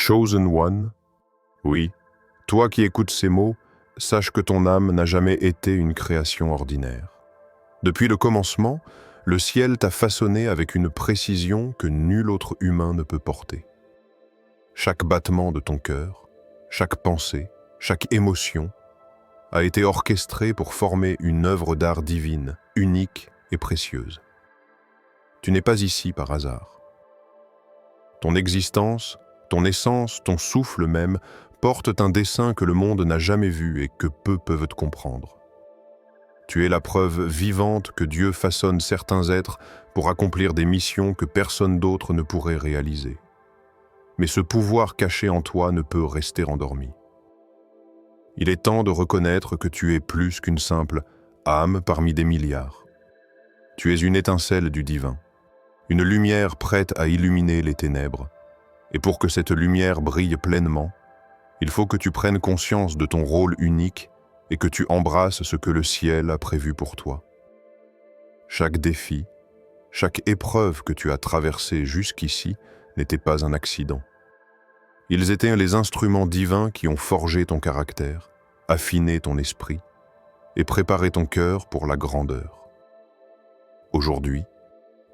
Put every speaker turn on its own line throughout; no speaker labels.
Chosen One, oui, toi qui écoutes ces mots, sache que ton âme n'a jamais été une création ordinaire. Depuis le commencement, le ciel t'a façonné avec une précision que nul autre humain ne peut porter. Chaque battement de ton cœur, chaque pensée, chaque émotion a été orchestré pour former une œuvre d'art divine, unique et précieuse. Tu n'es pas ici par hasard. Ton existence, ton essence, ton souffle même, portent un dessein que le monde n'a jamais vu et que peu peuvent comprendre. Tu es la preuve vivante que Dieu façonne certains êtres pour accomplir des missions que personne d'autre ne pourrait réaliser. Mais ce pouvoir caché en toi ne peut rester endormi. Il est temps de reconnaître que tu es plus qu'une simple âme parmi des milliards. Tu es une étincelle du divin, une lumière prête à illuminer les ténèbres. Et pour que cette lumière brille pleinement, il faut que tu prennes conscience de ton rôle unique et que tu embrasses ce que le ciel a prévu pour toi. Chaque défi, chaque épreuve que tu as traversée jusqu'ici n'était pas un accident. Ils étaient les instruments divins qui ont forgé ton caractère, affiné ton esprit et préparé ton cœur pour la grandeur. Aujourd'hui,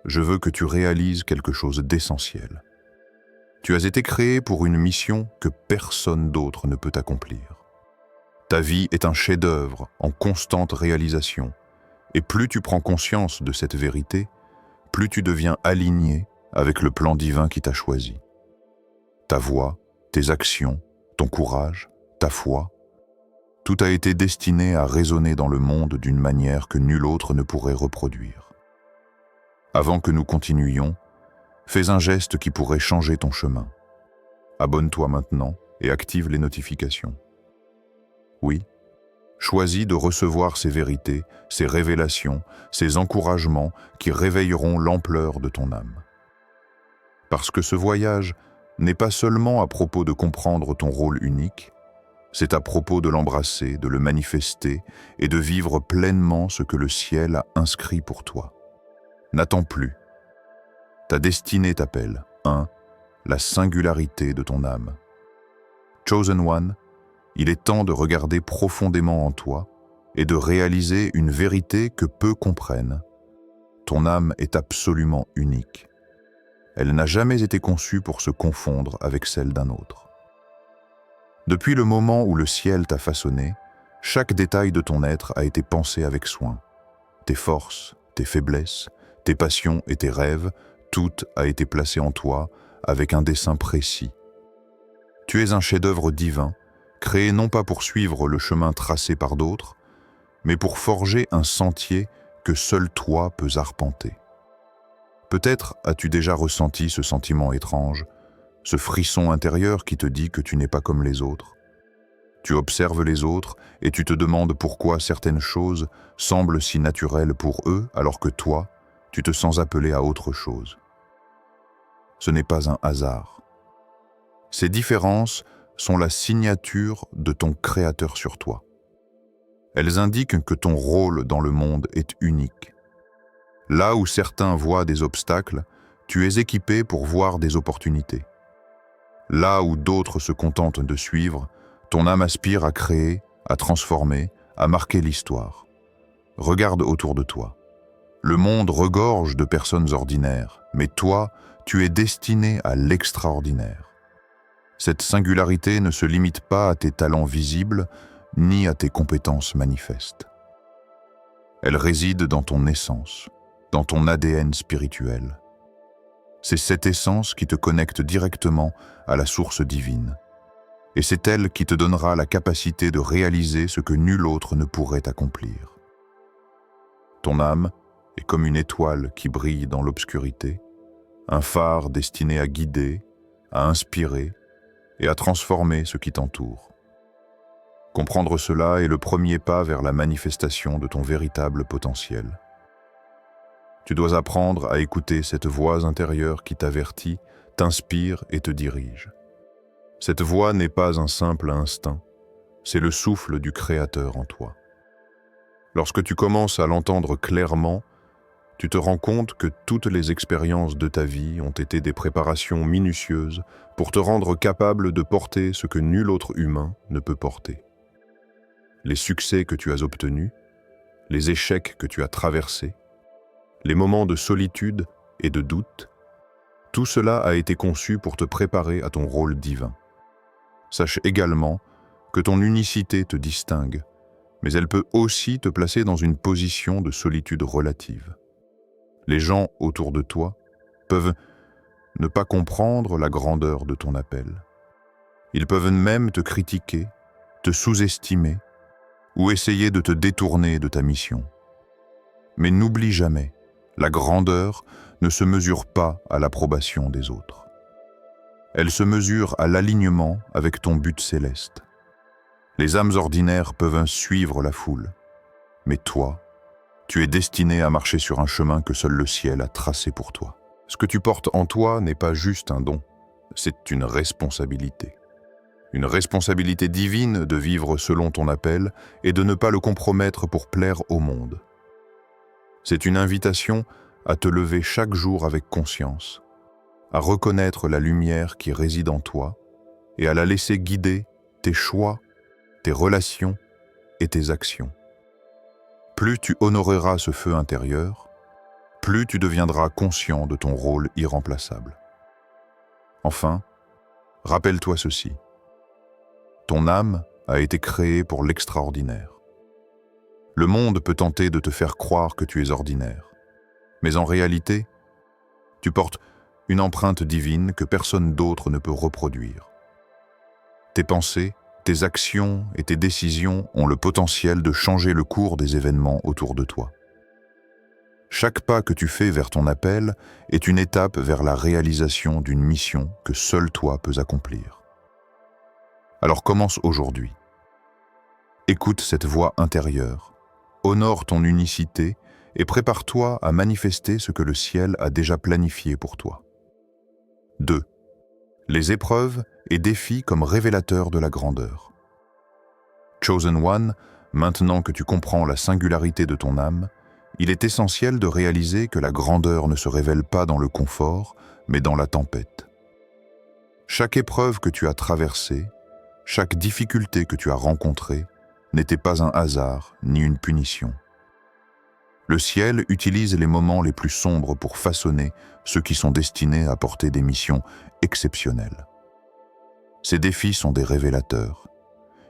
je veux que tu réalises quelque chose d'essentiel. Tu as été créé pour une mission que personne d'autre ne peut accomplir. Ta vie est un chef-d'œuvre en constante réalisation, et plus tu prends conscience de cette vérité, plus tu deviens aligné avec le plan divin qui t'a choisi. Ta voix, tes actions, ton courage, ta foi, tout a été destiné à résonner dans le monde d'une manière que nul autre ne pourrait reproduire. Avant que nous continuions, fais un geste qui pourrait changer ton chemin. Abonne-toi maintenant et active les notifications. Oui, choisis de recevoir ces vérités, ces révélations, ces encouragements qui réveilleront l'ampleur de ton âme. Parce que ce voyage n'est pas seulement à propos de comprendre ton rôle unique, c'est à propos de l'embrasser, de le manifester et de vivre pleinement ce que le ciel a inscrit pour toi. N'attends plus. Ta destinée t'appelle. 1. La singularité de ton âme. Chosen One, il est temps de regarder profondément en toi et de réaliser une vérité que peu comprennent. Ton âme est absolument unique. Elle n'a jamais été conçue pour se confondre avec celle d'un autre. Depuis le moment où le ciel t'a façonné, chaque détail de ton être a été pensé avec soin. Tes forces, tes faiblesses, tes passions et tes rêves, tout a été placé en toi avec un dessein précis. Tu es un chef-d'œuvre divin, créé non pas pour suivre le chemin tracé par d'autres, mais pour forger un sentier que seul toi peux arpenter. Peut-être as-tu déjà ressenti ce sentiment étrange, ce frisson intérieur qui te dit que tu n'es pas comme les autres. Tu observes les autres et tu te demandes pourquoi certaines choses semblent si naturelles pour eux alors que toi, tu te sens appelé à autre chose. Ce n'est pas un hasard. Ces différences sont la signature de ton Créateur sur toi. Elles indiquent que ton rôle dans le monde est unique. Là où certains voient des obstacles, tu es équipé pour voir des opportunités. Là où d'autres se contentent de suivre, ton âme aspire à créer, à transformer, à marquer l'histoire. Regarde autour de toi. Le monde regorge de personnes ordinaires, mais toi, tu es destiné à l'extraordinaire. Cette singularité ne se limite pas à tes talents visibles, ni à tes compétences manifestes. Elle réside dans ton essence, dans ton ADN spirituel. C'est cette essence qui te connecte directement à la source divine. Et c'est elle qui te donnera la capacité de réaliser ce que nul autre ne pourrait accomplir. Ton âme est comme une étoile qui brille dans l'obscurité, un phare destiné à guider, à inspirer et à transformer ce qui t'entoure. Comprendre cela est le premier pas vers la manifestation de ton véritable potentiel. Tu dois apprendre à écouter cette voix intérieure qui t'avertit, t'inspire et te dirige. Cette voix n'est pas un simple instinct, c'est le souffle du Créateur en toi. Lorsque tu commences à l'entendre clairement, tu te rends compte que toutes les expériences de ta vie ont été des préparations minutieuses pour te rendre capable de porter ce que nul autre humain ne peut porter. Les succès que tu as obtenus, les échecs que tu as traversés, les moments de solitude et de doute, tout cela a été conçu pour te préparer à ton rôle divin. Sache également que ton unicité te distingue, mais elle peut aussi te placer dans une position de solitude relative. Les gens autour de toi peuvent ne pas comprendre la grandeur de ton appel. Ils peuvent même te critiquer, te sous-estimer ou essayer de te détourner de ta mission. Mais n'oublie jamais, la grandeur ne se mesure pas à l'approbation des autres. Elle se mesure à l'alignement avec ton but céleste. Les âmes ordinaires peuvent suivre la foule, mais toi, tu es destiné à marcher sur un chemin que seul le ciel a tracé pour toi. Ce que tu portes en toi n'est pas juste un don, c'est une responsabilité. Une responsabilité divine de vivre selon ton appel et de ne pas le compromettre pour plaire au monde. C'est une invitation à te lever chaque jour avec conscience, à reconnaître la lumière qui réside en toi et à la laisser guider tes choix, tes relations et tes actions. Plus tu honoreras ce feu intérieur, plus tu deviendras conscient de ton rôle irremplaçable. Enfin, rappelle-toi ceci. Ton âme a été créée pour l'extraordinaire. Le monde peut tenter de te faire croire que tu es ordinaire, mais en réalité, tu portes une empreinte divine que personne d'autre ne peut reproduire. Tes pensées, tes actions et tes décisions ont le potentiel de changer le cours des événements autour de toi. Chaque pas que tu fais vers ton appel est une étape vers la réalisation d'une mission que seul toi peux accomplir. Alors commence aujourd'hui. Écoute cette voix intérieure, honore ton unicité et prépare-toi à manifester ce que le ciel a déjà planifié pour toi. 2. Les épreuves et défis comme révélateurs de la grandeur. Chosen One, maintenant que tu comprends la singularité de ton âme, il est essentiel de réaliser que la grandeur ne se révèle pas dans le confort, mais dans la tempête. Chaque épreuve que tu as traversée, chaque difficulté que tu as rencontrée, n'était pas un hasard ni une punition. Le ciel utilise les moments les plus sombres pour façonner ceux qui sont destinés à porter des missions exceptionnelles. Ces défis sont des révélateurs.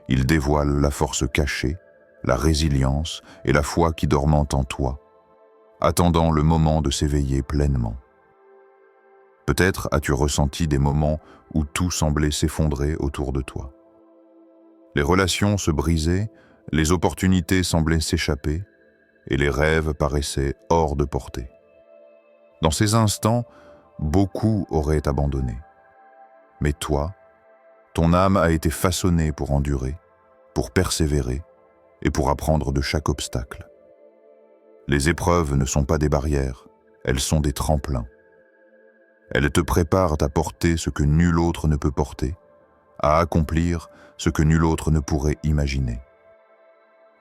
Ils dévoilent la force cachée, la résilience et la foi qui dorment en toi, attendant le moment de s'éveiller pleinement. Peut-être as-tu ressenti des moments où tout semblait s'effondrer autour de toi. Les relations se brisaient, les opportunités semblaient s'échapper et les rêves paraissaient hors de portée. Dans ces instants, beaucoup auraient abandonné. Mais toi, ton âme a été façonnée pour endurer, pour persévérer et pour apprendre de chaque obstacle. Les épreuves ne sont pas des barrières, elles sont des tremplins. Elles te préparent à porter ce que nul autre ne peut porter, à accomplir ce que nul autre ne pourrait imaginer.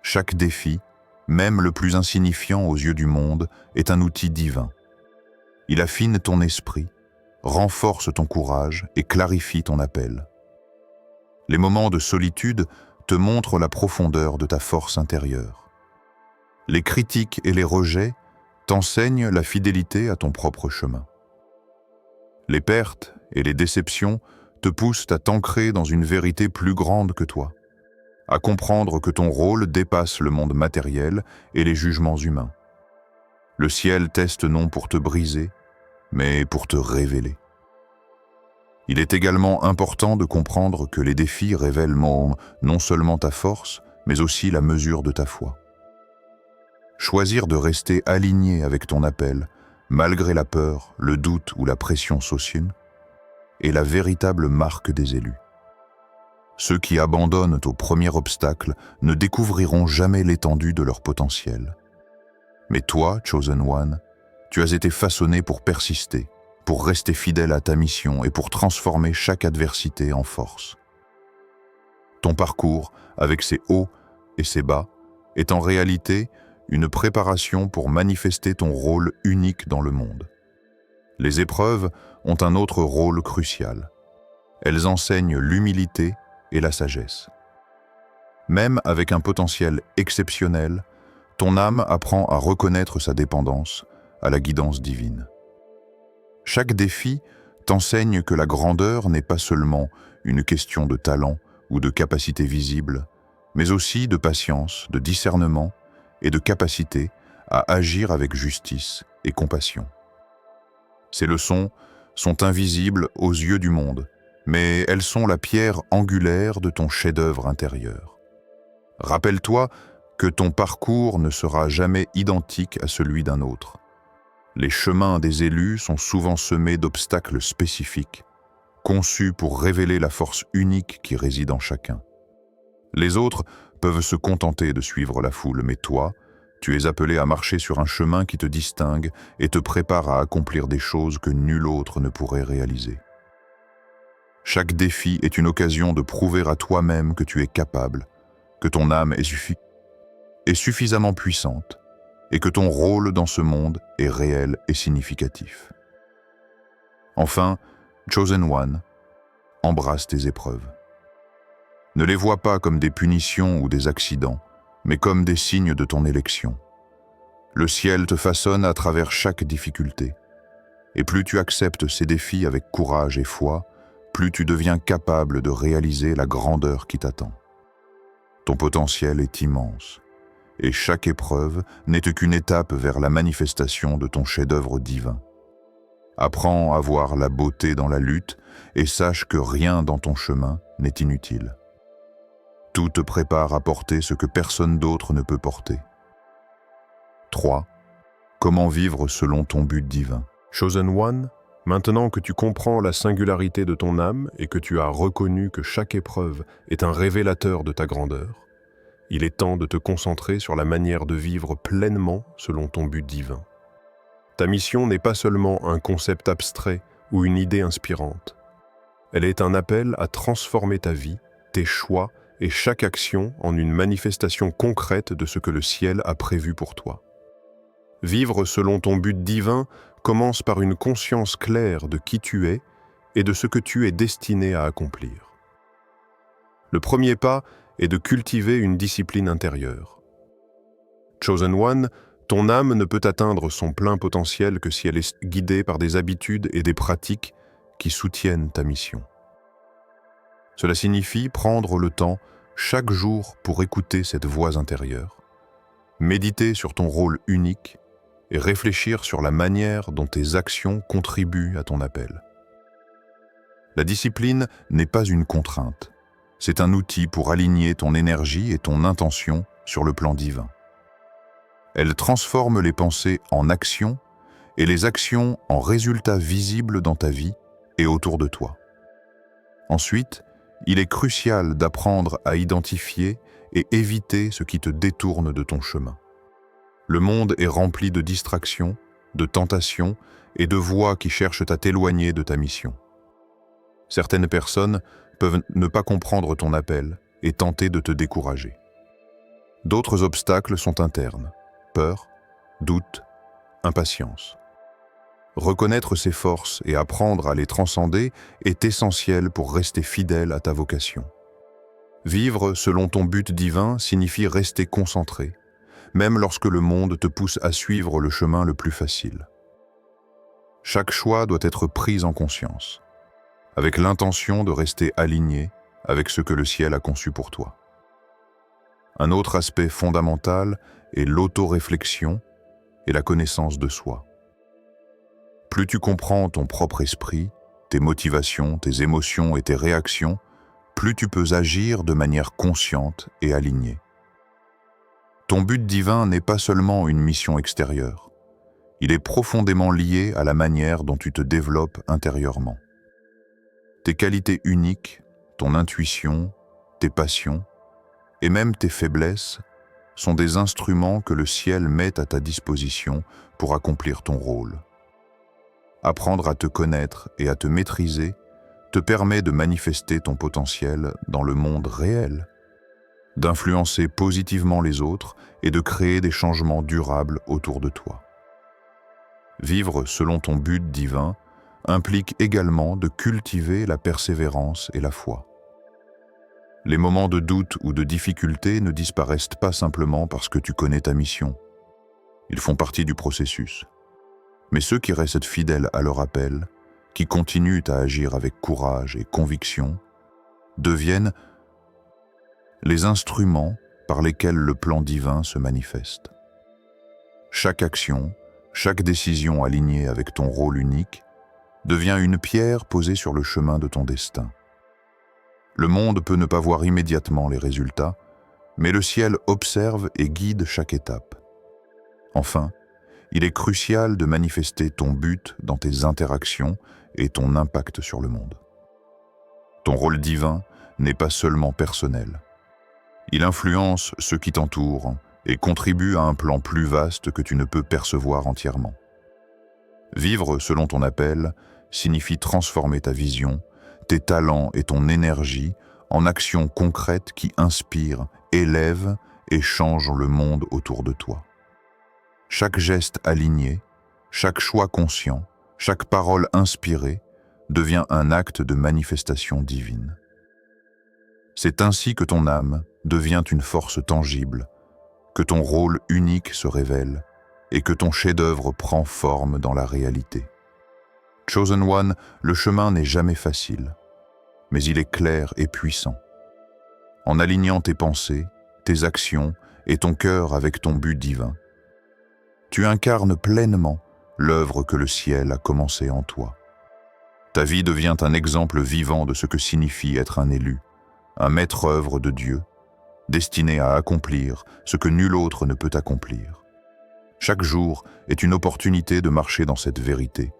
Chaque défi, même le plus insignifiant aux yeux du monde, est un outil divin. Il affine ton esprit, renforce ton courage et clarifie ton appel. Les moments de solitude te montrent la profondeur de ta force intérieure. Les critiques et les rejets t'enseignent la fidélité à ton propre chemin. Les pertes et les déceptions te poussent à t'ancrer dans une vérité plus grande que toi, à comprendre que ton rôle dépasse le monde matériel et les jugements humains. Le ciel teste non pour te briser, mais pour te révéler. Il est également important de comprendre que les défis révèlent non seulement ta force, mais aussi la mesure de ta foi. Choisir de rester aligné avec ton appel, malgré la peur, le doute ou la pression sociale, est la véritable marque des élus. Ceux qui abandonnent au premier obstacle ne découvriront jamais l'étendue de leur potentiel. Mais toi, Chosen One, tu as été façonné pour persister, pour rester fidèle à ta mission et pour transformer chaque adversité en force. Ton parcours, avec ses hauts et ses bas, est en réalité une préparation pour manifester ton rôle unique dans le monde. Les épreuves ont un autre rôle crucial. Elles enseignent l'humilité et la sagesse. Même avec un potentiel exceptionnel, ton âme apprend à reconnaître sa dépendance à la guidance divine. Chaque défi t'enseigne que la grandeur n'est pas seulement une question de talent ou de capacité visible, mais aussi de patience, de discernement et de capacité à agir avec justice et compassion. Ces leçons sont invisibles aux yeux du monde, mais elles sont la pierre angulaire de ton chef-d'œuvre intérieur. Rappelle-toi que ton parcours ne sera jamais identique à celui d'un autre. Les chemins des élus sont souvent semés d'obstacles spécifiques, conçus pour révéler la force unique qui réside en chacun. Les autres peuvent se contenter de suivre la foule, mais toi, tu es appelé à marcher sur un chemin qui te distingue et te prépare à accomplir des choses que nul autre ne pourrait réaliser. Chaque défi est une occasion de prouver à toi-même que tu es capable, que ton âme est suffisamment puissante et que ton rôle dans ce monde est réel et significatif. Enfin, Chosen One, embrasse tes épreuves. Ne les vois pas comme des punitions ou des accidents, mais comme des signes de ton élection. Le ciel te façonne à travers chaque difficulté. Et plus tu acceptes ces défis avec courage et foi, plus tu deviens capable de réaliser la grandeur qui t'attend. Ton potentiel est immense, et chaque épreuve n'est qu'une étape vers la manifestation de ton chef-d'œuvre divin. Apprends à voir la beauté dans la lutte et sache que rien dans ton chemin n'est inutile. Tout te prépare à porter ce que personne d'autre ne peut porter. 3. Comment vivre selon ton but divin?
Chosen One, maintenant que tu comprends la singularité de ton âme et que tu as reconnu que chaque épreuve est un révélateur de ta grandeur, il est temps de te concentrer sur la manière de vivre pleinement selon ton but divin. Ta mission n'est pas seulement un concept abstrait ou une idée inspirante. Elle est un appel à transformer ta vie, tes choix et chaque action en une manifestation concrète de ce que le ciel a prévu pour toi. Vivre selon ton but divin commence par une conscience claire de qui tu es et de ce que tu es destiné à accomplir. Le premier pas est de cultiver une discipline intérieure. Chosen One, ton âme ne peut atteindre son plein potentiel que si elle est guidée par des habitudes et des pratiques qui soutiennent ta mission. Cela signifie prendre le temps chaque jour pour écouter cette voix intérieure, méditer sur ton rôle unique et réfléchir sur la manière dont tes actions contribuent à ton appel. La discipline n'est pas une contrainte, c'est un outil pour aligner ton énergie et ton intention sur le plan divin. Elle transforme les pensées en actions et les actions en résultats visibles dans ta vie et autour de toi. Ensuite, il est crucial d'apprendre à identifier et éviter ce qui te détourne de ton chemin. Le monde est rempli de distractions, de tentations et de voies qui cherchent à t'éloigner de ta mission. Certaines personnes peuvent ne pas comprendre ton appel et tenter de te décourager. D'autres obstacles sont internes: peur, doute, impatience. Reconnaître ces forces et apprendre à les transcender est essentiel pour rester fidèle à ta vocation. Vivre selon ton but divin signifie rester concentré, même lorsque le monde te pousse à suivre le chemin le plus facile. Chaque choix doit être pris en conscience, avec l'intention de rester aligné avec ce que le ciel a conçu pour toi. Un autre aspect fondamental est l'autoréflexion et la connaissance de soi. Plus tu comprends ton propre esprit, tes motivations, tes émotions et tes réactions, plus tu peux agir de manière consciente et alignée. Ton but divin n'est pas seulement une mission extérieure. Il est profondément lié à la manière dont tu te développes intérieurement. Tes qualités uniques, ton intuition, tes passions et même tes faiblesses sont des instruments que le ciel met à ta disposition pour accomplir ton rôle. Apprendre à te connaître et à te maîtriser te permet de manifester ton potentiel dans le monde réel.
d'influencer positivement les autres et de créer des changements durables autour de toi. Vivre selon ton but divin implique également de cultiver la persévérance et la foi. Les moments de doute ou de difficulté ne disparaissent pas simplement parce que tu connais ta mission. Ils font partie du processus. Mais ceux qui restent fidèles à leur appel, qui continuent à agir avec courage et conviction, deviennent les instruments par lesquels le plan divin se manifeste. Chaque action, chaque décision alignée avec ton rôle unique devient une pierre posée sur le chemin de ton destin. Le monde peut ne pas voir immédiatement les résultats, mais le ciel observe et guide chaque étape. Enfin, il est crucial de manifester ton but dans tes interactions et ton impact sur le monde. Ton rôle divin n'est pas seulement personnel. Il influence ceux qui t'entourent et contribue à un plan plus vaste que tu ne peux percevoir entièrement. Vivre selon ton appel signifie transformer ta vision, tes talents et ton énergie en actions concrètes qui inspirent, élèvent et changent le monde autour de toi. Chaque geste aligné, chaque choix conscient, chaque parole inspirée devient un acte de manifestation divine. C'est ainsi que ton âme devient une force tangible, que ton rôle unique se révèle et que ton chef-d'œuvre prend forme dans la réalité. Chosen One, le chemin n'est jamais facile, mais il est clair et puissant. En alignant tes pensées, tes actions et ton cœur avec ton but divin, tu incarnes pleinement l'œuvre que le ciel a commencée en toi. Ta vie devient un exemple vivant de ce que signifie être un élu, un maître-œuvre de Dieu, destiné à accomplir ce que nul autre ne peut accomplir. Chaque jour est une opportunité de marcher dans cette vérité,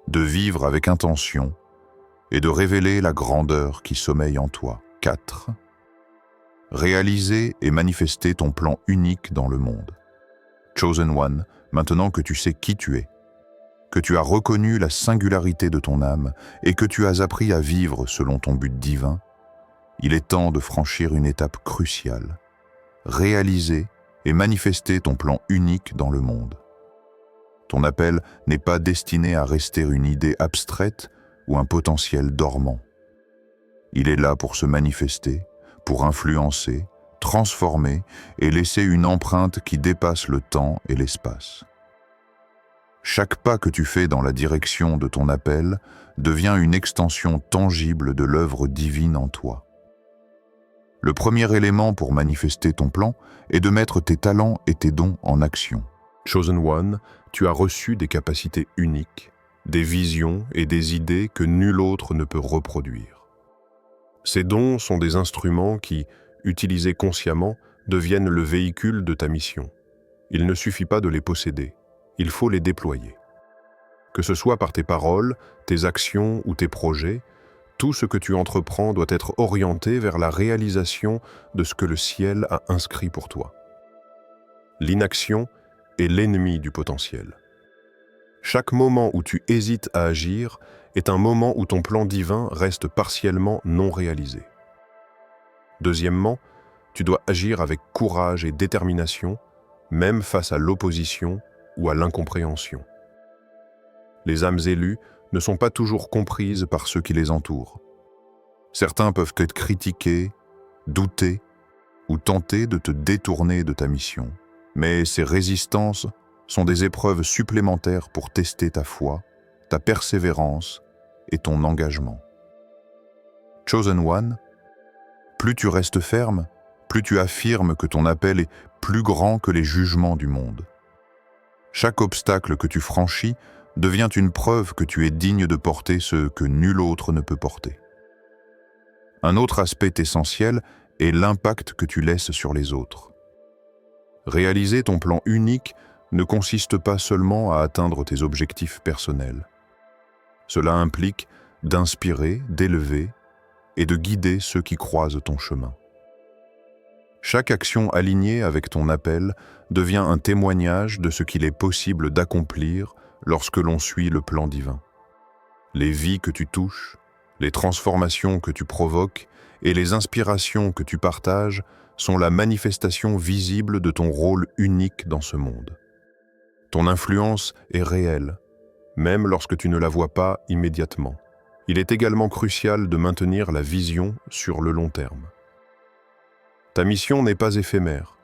de vivre avec intention et de révéler la grandeur qui sommeille en toi. 4. Réaliser et manifester ton plan unique dans le monde. Chosen One, maintenant que tu sais qui tu es, que tu as reconnu la singularité de ton âme et que tu as appris à vivre selon ton but divin, il est temps de franchir une étape cruciale, réaliser et manifester ton plan unique dans le monde. Ton appel n'est pas destiné à rester une idée abstraite ou un potentiel dormant. Il est là pour se manifester, pour influencer, transformer et laisser une empreinte qui dépasse le temps et l'espace. Chaque pas que tu fais dans la direction de ton appel devient une extension tangible de l'œuvre divine en toi. Le premier élément pour manifester ton plan est de mettre tes talents et tes dons en action.
Chosen One, tu as reçu des capacités uniques, des visions et des idées que nul autre ne peut reproduire. Ces dons sont des instruments qui, utilisés consciemment, deviennent le véhicule de ta mission. Il ne suffit pas de les posséder, il faut les déployer. Que ce soit par tes paroles, tes actions ou tes projets, tout ce que tu entreprends doit être orienté vers la réalisation de ce que le ciel a inscrit pour toi. L'inaction est l'ennemi du potentiel. Chaque moment où tu hésites à agir est un moment où ton plan divin reste partiellement non réalisé. Deuxièmement, tu dois agir avec courage et détermination, même face à l'opposition ou à l'incompréhension. Les âmes élues ne sont pas toujours comprises par ceux qui les entourent. Certains peuvent être critiqués, douter ou tenter de te détourner de ta mission. Mais ces résistances sont des épreuves supplémentaires pour tester ta foi, ta persévérance et ton engagement. Chosen One, plus tu restes ferme, plus tu affirmes que ton appel est plus grand que les jugements du monde. Chaque obstacle que tu franchis devient une preuve que tu es digne de porter ce que nul autre ne peut porter. Un autre aspect essentiel est l'impact que tu laisses sur les autres. Réaliser ton plan unique ne consiste pas seulement à atteindre tes objectifs personnels. Cela implique d'inspirer, d'élever et de guider ceux qui croisent ton chemin. Chaque action alignée avec ton appel devient un témoignage de ce qu'il est possible d'accomplir lorsque l'on suit le plan divin. Les vies que tu touches, les transformations que tu provoques et les inspirations que tu partages
sont la manifestation visible de ton rôle unique dans ce monde. Ton influence est réelle, même lorsque tu ne la vois pas immédiatement. Il est également crucial de maintenir la vision sur le long terme. Ta mission n'est pas éphémère.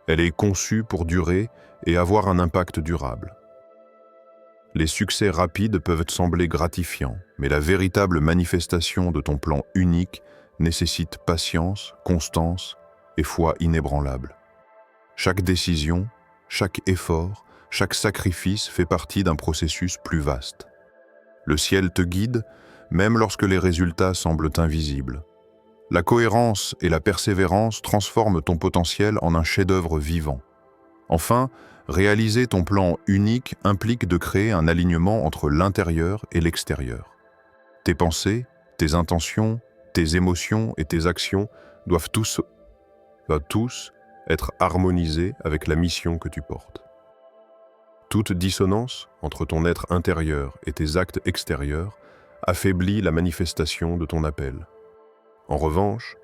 Elle est conçue pour durer et avoir un impact durable. Les succès rapides peuvent te sembler gratifiants, mais la véritable manifestation de ton plan unique nécessite patience, constance et foi inébranlable. Chaque décision, chaque effort, chaque sacrifice fait partie d'un processus plus vaste. Le ciel te guide, même lorsque les résultats semblent invisibles. La cohérence et la persévérance transforment ton potentiel en un chef-d'œuvre vivant. Enfin, réaliser ton plan unique implique de créer un alignement entre l'intérieur et l'extérieur. Tes pensées, tes intentions, tes émotions et tes actions doivent tous être harmonisés avec la mission que tu portes. Toute dissonance entre ton être intérieur et tes actes extérieurs affaiblit la manifestation de ton appel. En revanche,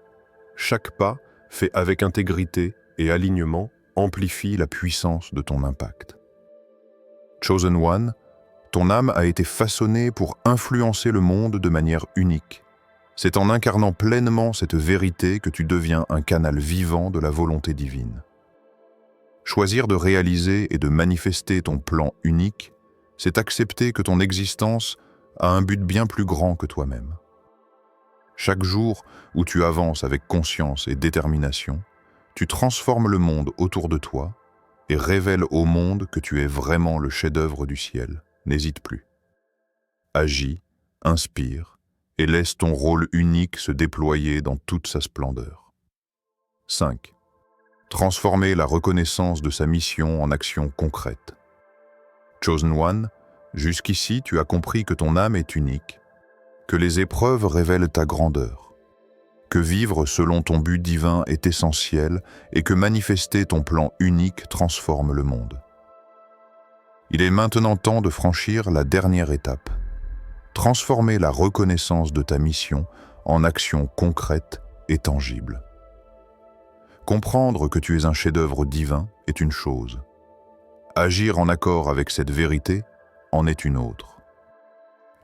chaque pas fait avec intégrité et alignement amplifie la puissance de ton impact. Chosen One, ton âme a été façonnée pour influencer le monde de manière unique. C'est en incarnant pleinement cette vérité que tu deviens un canal vivant de la volonté divine. Choisir de réaliser et de manifester ton plan unique, c'est accepter que ton existence a un but bien plus grand que toi-même. Chaque jour où tu avances avec conscience et détermination, tu transformes le monde autour de toi et révèles au monde que tu es vraiment le chef-d'œuvre du ciel. N'hésite plus. Agis, inspire et laisse ton rôle unique se déployer dans toute sa splendeur. 5. Transformer la reconnaissance de sa mission en action concrète. Chosen One, jusqu'ici tu as compris que ton âme est unique, que les épreuves révèlent ta grandeur, que vivre selon ton but divin est essentiel et que manifester ton plan unique transforme le monde. Il est maintenant temps de franchir la dernière étape, transformer la reconnaissance de ta mission en action concrète et tangible. Comprendre que tu es un chef-d'œuvre divin est une chose. Agir en accord avec cette vérité en est une autre.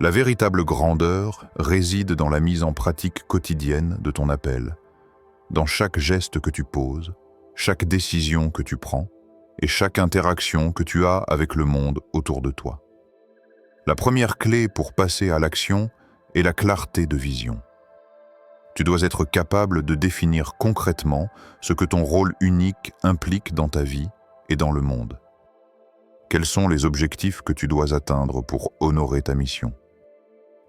La véritable grandeur réside dans la mise en pratique quotidienne de ton appel, dans chaque geste que tu poses, chaque décision que tu prends et chaque interaction que tu as avec le monde autour de toi. La première clé pour passer à l'action est la clarté de vision. Tu dois être capable de définir concrètement ce que ton rôle unique implique dans ta vie et dans le monde. Quels sont les objectifs que tu dois atteindre pour honorer ta mission?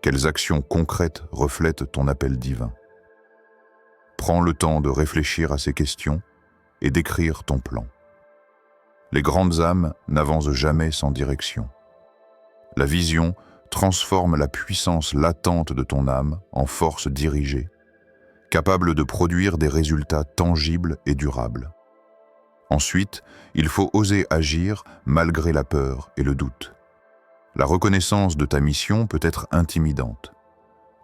Quelles actions concrètes reflètent ton appel divin? Prends le temps de réfléchir à ces questions et d'écrire ton plan. Les grandes âmes n'avancent jamais sans direction. La vision transforme la puissance latente de ton âme en force dirigée, capable de produire des résultats tangibles et durables. Ensuite, il faut oser agir malgré la peur et le doute. La reconnaissance de ta mission peut être intimidante.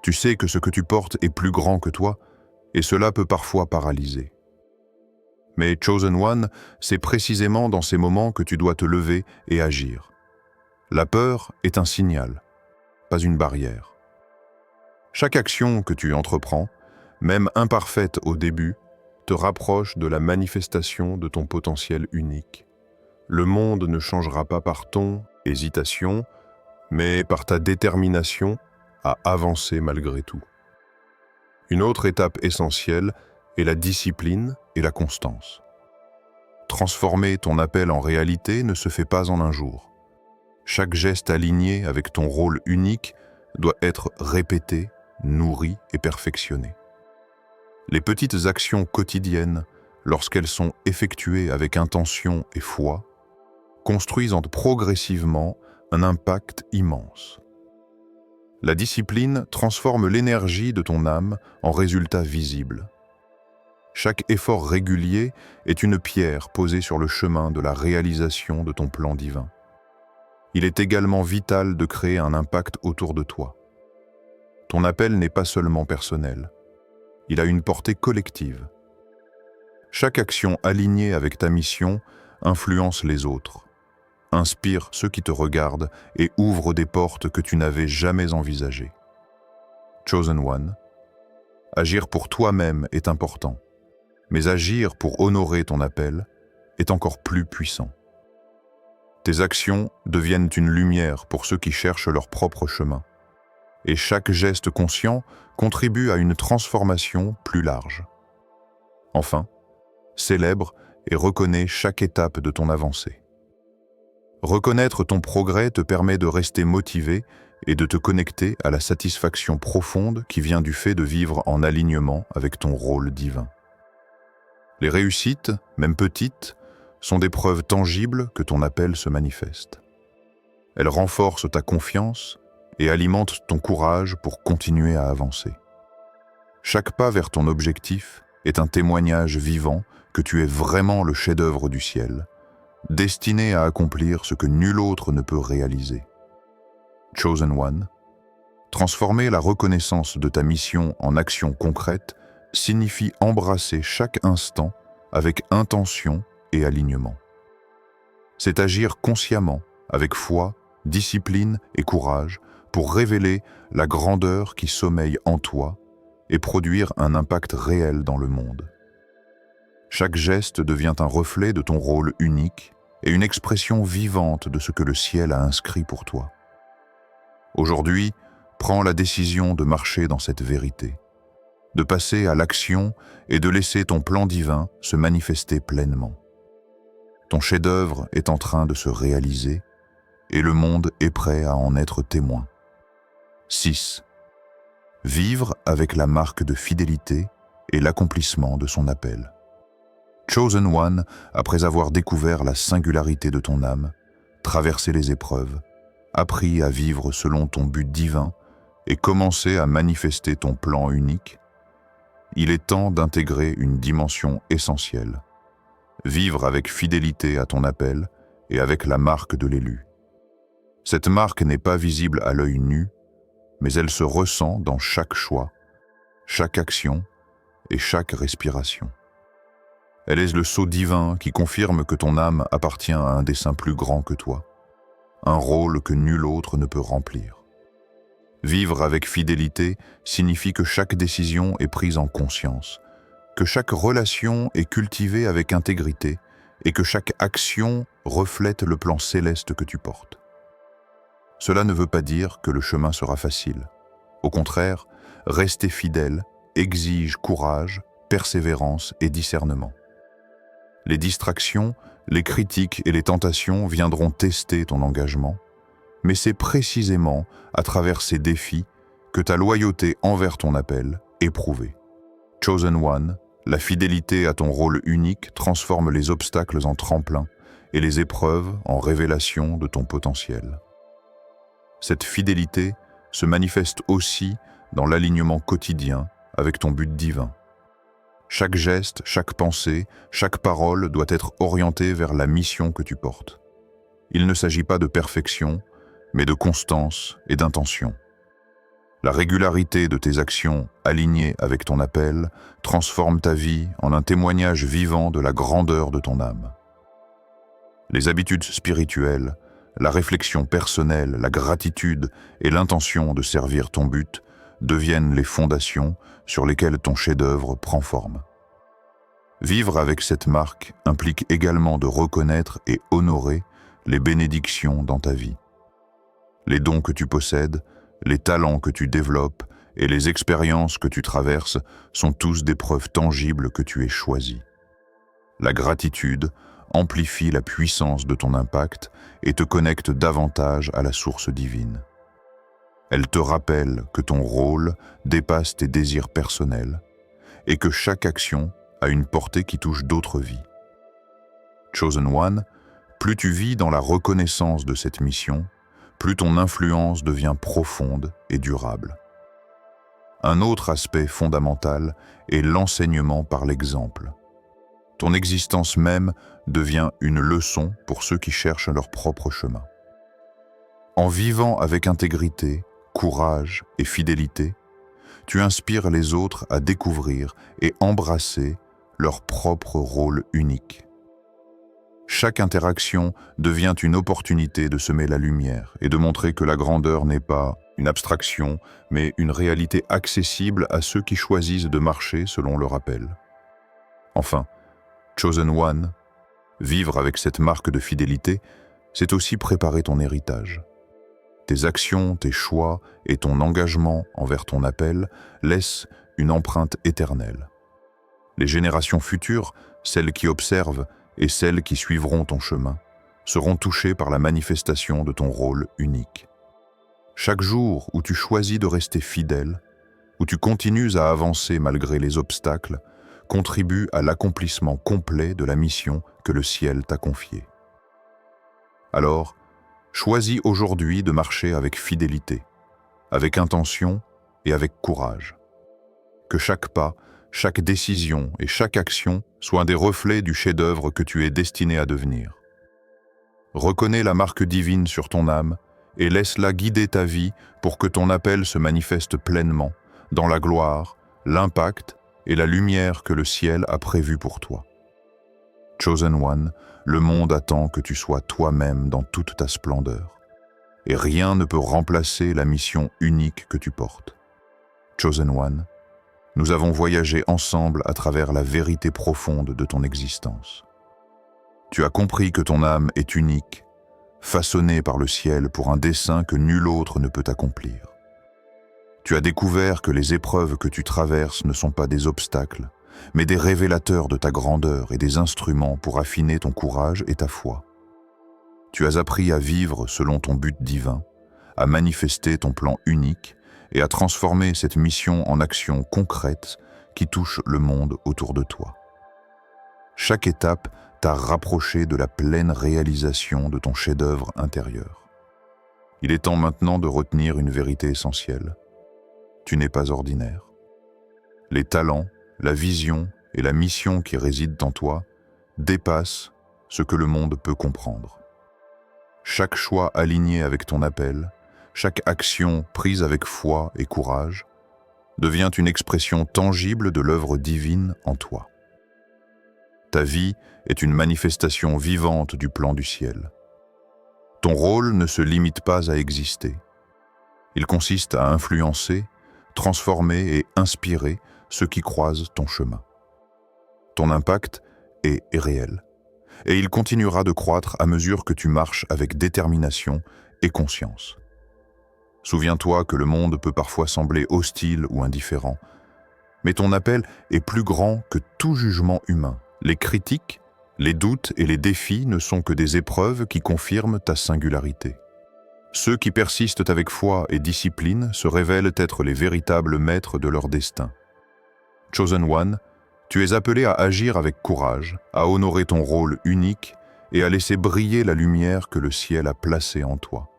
Tu sais que ce que tu portes est plus grand que toi, et cela peut parfois paralyser. Mais Chosen One, c'est précisément dans ces moments que tu dois te lever et agir. La peur est un signal, pas une barrière. Chaque action que tu entreprends, même imparfaite au début, te rapproche de la manifestation de ton potentiel unique. Le monde ne changera pas par ton hésitation, mais par ta détermination à avancer malgré tout. Une autre étape essentielle est la discipline et la constance. Transformer ton appel en réalité ne se fait pas en un jour. Chaque geste aligné avec ton rôle unique doit être répété, nourri et perfectionné. Les petites actions quotidiennes, lorsqu'elles sont effectuées avec intention et foi, construisent progressivement un impact immense. La discipline transforme l'énergie de ton âme en résultats visibles. Chaque effort régulier est une pierre posée sur le chemin de la réalisation de ton plan divin. Il est également vital de créer un impact autour de toi. Ton appel n'est pas seulement personnel. Il a une portée collective. Chaque action alignée avec ta mission influence les autres, inspire ceux qui te regardent et ouvre des portes que tu n'avais jamais envisagées. Chosen One, agir pour toi-même est important, mais agir pour honorer ton appel est encore plus puissant. Tes actions deviennent une lumière pour ceux qui cherchent leur propre chemin, et chaque geste conscient contribue à une transformation plus large. Enfin, célèbre et reconnais chaque étape de ton avancée. Reconnaître ton progrès te permet de rester motivé et de te connecter à la satisfaction profonde qui vient du fait de vivre en alignement avec ton rôle divin. Les réussites, même petites, sont des preuves tangibles que ton appel se manifeste. Elles renforcent ta confiance et alimentent ton courage pour continuer à avancer. Chaque pas vers ton objectif est un témoignage vivant que tu es vraiment le chef-d'œuvre du ciel, destiné à accomplir ce que nul autre ne peut réaliser. Chosen One, transformer la reconnaissance de ta mission en action concrète signifie embrasser chaque instant avec intention et alignement. C'est agir consciemment, avec foi, discipline et courage, pour révéler la grandeur qui sommeille en toi et produire un impact réel dans le monde. Chaque geste devient un reflet de ton rôle unique et une expression vivante de ce que le ciel a inscrit pour toi. Aujourd'hui, prends la décision de marcher dans cette vérité, de passer à l'action et de laisser ton plan divin se manifester pleinement. Ton chef-d'œuvre est en train de se réaliser et le monde est prêt à en être témoin. 6. Vivre avec la marque de fidélité et l'accomplissement de son appel. Chosen One, après avoir découvert la singularité de ton âme, traversé les épreuves, appris à vivre selon ton but divin et commencé à manifester ton plan unique, il est temps d'intégrer une dimension essentielle. Vivre avec fidélité à ton appel et avec la marque de l'élu. Cette marque n'est pas visible à l'œil nu, mais elle se ressent dans chaque choix, chaque action et chaque respiration. Elle est le sceau divin qui confirme que ton âme appartient à un dessein plus grand que toi, un rôle que nul autre ne peut remplir. Vivre avec fidélité signifie que chaque décision est prise en conscience, que chaque relation est cultivée avec intégrité et que chaque action reflète le plan céleste que tu portes. Cela ne veut pas dire que le chemin sera facile. Au contraire, rester fidèle exige courage, persévérance et discernement. Les distractions, les critiques et les tentations viendront tester ton engagement, mais c'est précisément à travers ces défis que ta loyauté envers ton appel est prouvée. Chosen One, la fidélité à ton rôle unique transforme les obstacles en tremplin et les épreuves en révélation de ton potentiel. Cette fidélité se manifeste aussi dans l'alignement quotidien avec ton but divin. Chaque geste, chaque pensée, chaque parole doit être orientée vers la mission que tu portes. Il ne s'agit pas de perfection, mais de constance et d'intention. La régularité de tes actions alignées avec ton appel transforme ta vie en un témoignage vivant de la grandeur de ton âme. Les habitudes spirituelles, la réflexion personnelle, la gratitude et l'intention de servir ton but deviennent les fondations sur lesquelles ton chef-d'œuvre prend forme. Vivre avec cette marque implique également de reconnaître et honorer les bénédictions dans ta vie. Les dons que tu possèdes, les talents que tu développes et les expériences que tu traverses sont tous des preuves tangibles que tu es choisi. La gratitude amplifie la puissance de ton impact et te connecte davantage à la source divine. Elle te rappelle que ton rôle dépasse tes désirs personnels et que chaque action a une portée qui touche d'autres vies. Chosen One, plus tu vis dans la reconnaissance de cette mission, plus ton influence devient profonde et durable. Un autre aspect fondamental est l'enseignement par l'exemple. Ton existence même devient une leçon pour ceux qui cherchent leur propre chemin. En vivant avec intégrité, courage et fidélité, tu inspires les autres à découvrir et embrasser leur propre rôle unique. Chaque interaction devient une opportunité de semer la lumière et de montrer que la grandeur n'est pas une abstraction, mais une réalité accessible à ceux qui choisissent de marcher selon leur appel. Enfin, Chosen One, vivre avec cette marque de fidélité, c'est aussi préparer ton héritage. Tes actions, tes choix et ton engagement envers ton appel laissent une empreinte éternelle. Les générations futures, celles qui observent et celles qui suivront ton chemin, seront touchées par la manifestation de ton rôle unique. Chaque jour où tu choisis de rester fidèle, où tu continues à avancer malgré les obstacles, contribue à l'accomplissement complet de la mission que le ciel t'a confiée. Alors, choisis aujourd'hui de marcher avec fidélité, avec intention et avec courage. Que chaque pas, chaque décision et chaque action soient des reflets du chef-d'œuvre que tu es destiné à devenir. Reconnais la marque divine sur ton âme et laisse-la guider ta vie pour que ton appel se manifeste pleinement dans la gloire, l'impact et la lumière que le ciel a prévue pour toi. Chosen One, le monde attend que tu sois toi-même dans toute ta splendeur. Et rien ne peut remplacer la mission unique que tu portes. Chosen One, nous avons voyagé ensemble à travers la vérité profonde de ton existence. Tu as compris que ton âme est unique, façonnée par le ciel pour un dessein que nul autre ne peut accomplir. Tu as découvert que les épreuves que tu traverses ne sont pas des obstacles, mais des révélateurs de ta grandeur et des instruments pour affiner ton courage et ta foi. Tu as appris à vivre selon ton but divin, à manifester ton plan unique et à transformer cette mission en action concrète qui touche le monde autour de toi. Chaque étape t'a rapproché de la pleine réalisation de ton chef-d'œuvre intérieur. Il est temps maintenant de retenir une vérité essentielle. Tu n'es pas ordinaire. Les talents, la vision et la mission qui résident en toi dépassent ce que le monde peut comprendre. Chaque choix aligné avec ton appel, chaque action prise avec foi et courage, devient une expression tangible de l'œuvre divine en toi. Ta vie est une manifestation vivante du plan du ciel. Ton rôle ne se limite pas à exister. Il consiste à influencer, transformer et inspirer ceux qui croisent ton chemin. Ton impact est réel, et il continuera de croître à mesure que tu marches avec détermination et conscience. Souviens-toi que le monde peut parfois sembler hostile ou indifférent, mais ton appel est plus grand que tout jugement humain. Les critiques, les doutes et les défis ne sont que des épreuves qui confirment ta singularité. Ceux qui persistent avec foi et discipline se révèlent être les véritables maîtres de leur destin. Chosen One, tu es appelé à agir avec courage, à honorer ton rôle unique et à laisser briller la lumière que le ciel a placée en toi.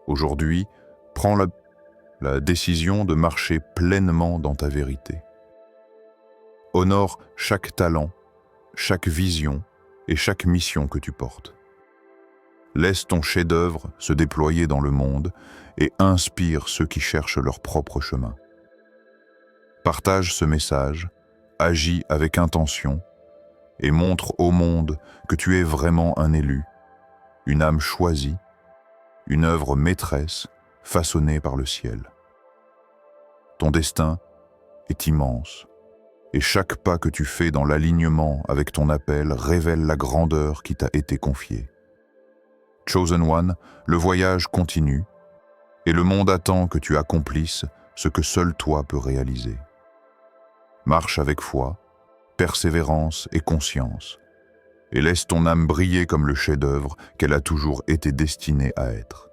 Aujourd'hui, prends la décision de marcher pleinement dans ta vérité. Honore chaque talent, chaque vision et chaque mission que tu portes. Laisse ton chef-d'œuvre se déployer dans le monde et inspire ceux qui cherchent leur propre chemin. Partage ce message, agis avec intention et montre au monde que tu es vraiment un élu, une âme choisie, une œuvre maîtresse façonnée par le ciel. Ton destin est immense et chaque pas que tu fais dans l'alignement avec ton appel révèle la grandeur qui t'a été confiée. Chosen One, le voyage continue et le monde attend que tu accomplisses ce que seul toi peux réaliser. Marche avec foi, persévérance et conscience et laisse ton âme briller comme le chef-d'œuvre qu'elle a toujours été destinée à être.